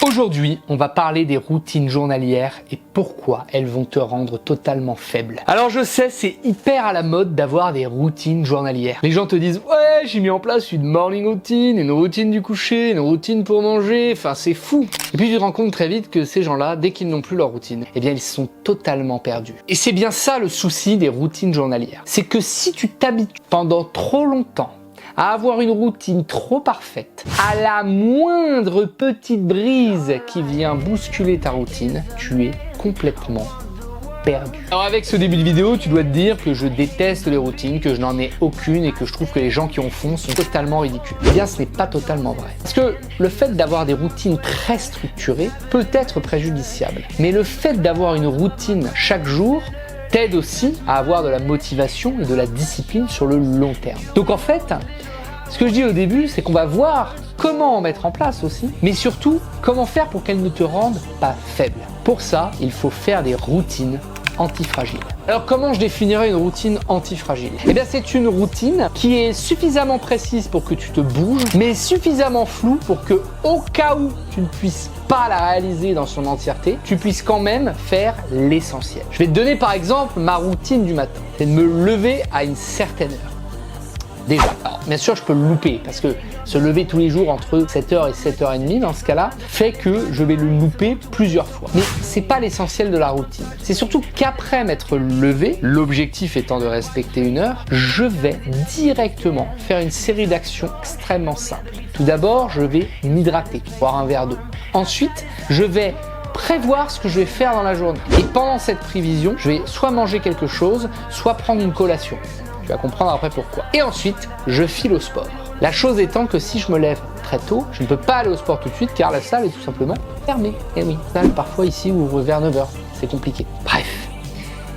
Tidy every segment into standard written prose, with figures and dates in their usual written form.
Aujourd'hui, on va parler des routines journalières et pourquoi elles vont te rendre totalement faible. Alors je sais, c'est hyper à la mode d'avoir des routines journalières. Les gens te disent « Ouais, j'ai mis en place une morning routine, une routine du coucher, une routine pour manger, enfin c'est fou !» Et puis tu te rends compte très vite que ces gens-là, dès qu'ils n'ont plus leur routine, eh bien ils sont totalement perdus. Et c'est bien ça le souci des routines journalières. C'est que si tu t'habitues pendant trop longtemps à avoir une routine trop parfaite, à la moindre petite brise qui vient bousculer ta routine, tu es complètement perdu. Alors avec ce début de vidéo, tu dois te dire que je déteste les routines, que je n'en ai aucune et que je trouve que les gens qui en font sont totalement ridicules. Eh bien, ce n'est pas totalement vrai. Parce que le fait d'avoir des routines très structurées peut être préjudiciable. Mais le fait d'avoir une routine chaque jour t'aide aussi à avoir de la motivation et de la discipline sur le long terme. Donc en fait, ce que je dis au début, c'est qu'on va voir comment en mettre en place aussi, mais surtout comment faire pour qu'elles ne te rendent pas faible. Pour ça, il faut faire des routines antifragiles. Alors comment je définirais une routine antifragile? Eh bien c'est une routine qui est suffisamment précise pour que tu te bouges, mais suffisamment floue pour que au cas où tu ne puisses pas la réaliser dans son entièreté, tu puisses quand même faire l'essentiel. Je vais te donner par exemple ma routine du matin. C'est de me lever à une certaine heure. Déjà. Alors, bien sûr, je peux le louper parce que se lever tous les jours entre 7h et 7h30 dans ce cas-là fait que je vais le louper plusieurs fois. Mais c'est pas l'essentiel de la routine. C'est surtout qu'après m'être levé, l'objectif étant de respecter une heure, je vais directement faire une série d'actions extrêmement simples. Tout d'abord, je vais m'hydrater, boire un verre d'eau. Ensuite, je vais prévoir ce que je vais faire dans la journée. Et pendant cette prévision, je vais soit manger quelque chose, soit prendre une collation. Tu vas comprendre après pourquoi. Et ensuite, je file au sport. La chose étant que si je me lève très tôt, je ne peux pas aller au sport tout de suite car la salle est tout simplement fermée. Et oui, la salle parfois ici ouvre vers 9h. C'est compliqué. Bref.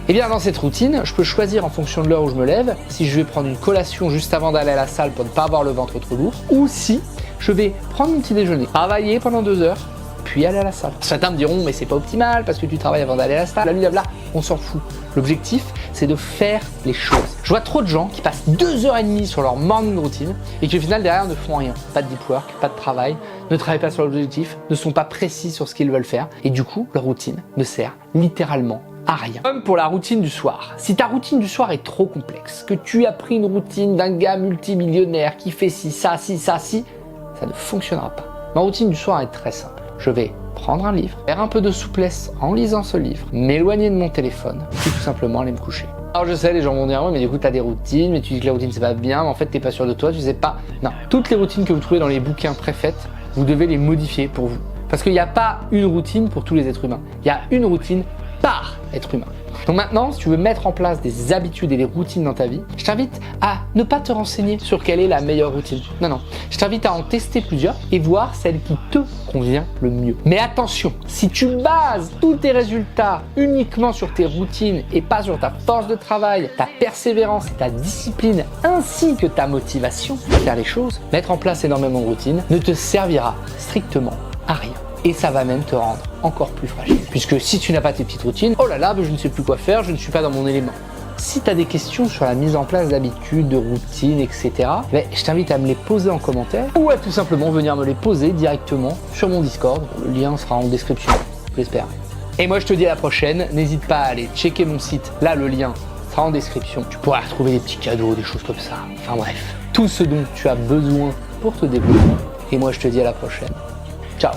Et bien dans cette routine, je peux choisir en fonction de l'heure où je me lève, si je vais prendre une collation juste avant d'aller à la salle pour ne pas avoir le ventre trop lourd, ou si je vais prendre mon petit déjeuner, travailler pendant 2 heures, puis aller à la salle. Certains me diront mais c'est pas optimal parce que tu travailles avant d'aller à la salle, blablabla, on s'en fout. L'objectif c'est de faire les choses. Je vois trop de gens qui passent 2h30 sur leur morning routine et qui au final derrière ne font rien. Pas de deep work, pas de travail, ne travaillent pas sur l'objectif, ne sont pas précis sur ce qu'ils veulent faire et du coup leur routine ne sert littéralement à rien. Comme pour la routine du soir. Si ta routine du soir est trop complexe, que tu as pris une routine d'un gars multimillionnaire qui fait ci, ça, ça ne fonctionnera pas. Ma routine du soir est très simple. Je vais prendre un livre, faire un peu de souplesse en lisant ce livre, m'éloigner de mon téléphone, puis tout simplement aller me coucher. Alors je sais, les gens vont dire, ouais, mais du coup, tu as des routines, mais tu dis que la routine, c'est pas bien, mais en fait, t'es pas sûr de toi, tu sais pas. Non, toutes les routines que vous trouvez dans les bouquins préfaites, vous devez les modifier pour vous. Parce qu'il n'y a pas une routine pour tous les êtres humains. Il y a une routine par être humain. Donc maintenant, si tu veux mettre en place des habitudes et des routines dans ta vie, je t'invite à ne pas te renseigner sur quelle est la meilleure routine. Non. Je t'invite à en tester plusieurs et voir celle qui te convient le mieux. Mais attention, si tu bases tous tes résultats uniquement sur tes routines et pas sur ta force de travail, ta persévérance et ta discipline, ainsi que ta motivation à faire les choses, mettre en place énormément de routines ne te servira strictement à rien. Et ça va même te rendre encore plus fragile. Puisque si tu n'as pas tes petites routines, oh là là, je ne sais plus quoi faire, je ne suis pas dans mon élément. Si tu as des questions sur la mise en place d'habitudes, de routines, etc., je t'invite à me les poser en commentaire ou à tout simplement venir me les poser directement sur mon Discord. Le lien sera en description, j'espère. Et moi, je te dis à la prochaine. N'hésite pas à aller checker mon site. Là, le lien sera en description. Tu pourras retrouver des petits cadeaux, des choses comme ça. Enfin bref, tout ce dont tu as besoin pour te développer. Et moi, je te dis à la prochaine. Ciao.